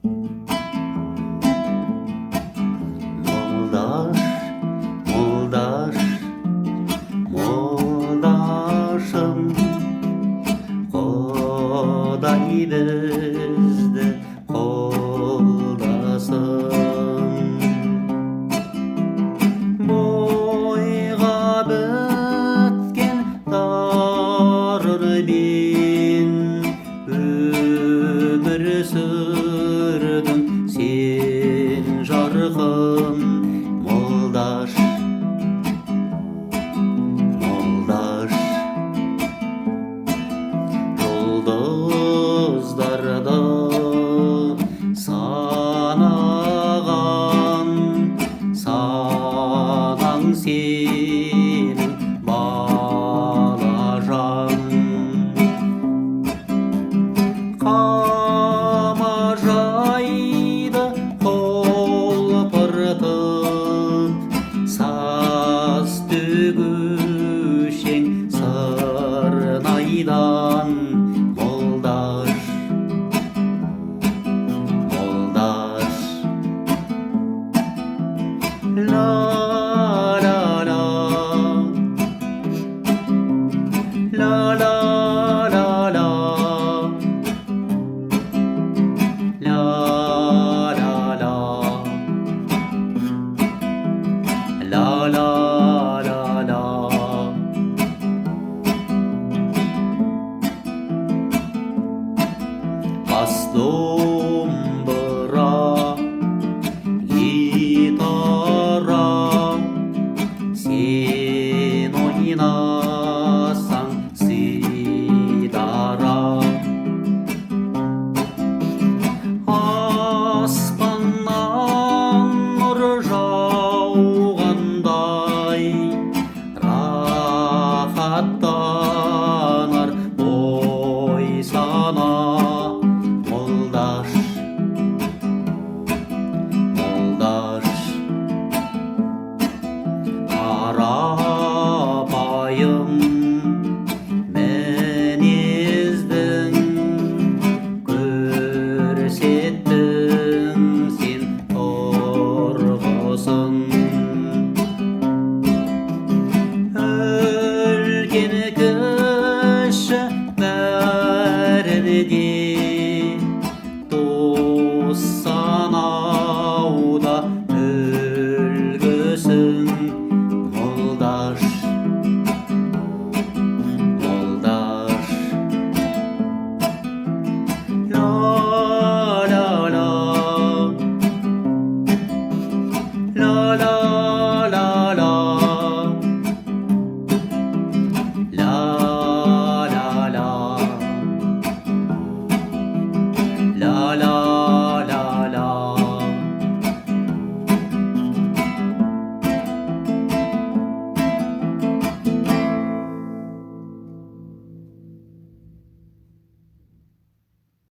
Молдаш, молдаш, молдашым, Құдай бізді қолдасын. Бойға біткен дарынмен өмір сүрдің сен жарқын. Молдаш, молдаш, жұлдыздарды санаған санаң сенің балажан. Қамажайды қолпыртып саз төгушең сырнайдан. Молдаш, молдаш, ла ла ла, ла ла ла ла, ла ла ла, ла ла ла ла. Бас домбыра, гитара, сен ойнасаң сидара. Аспаннан нұр жауғандай рахаттанар ой сана. Молдаш, молдаш, қарапайым мінездің көрсеттің сен тұрғысын. Үлкен кіші бәріне де дос санауда үлгісің. Молдаш, молдаш, ла ла ла, ла ла ла ла, ла ла ла, ла ла.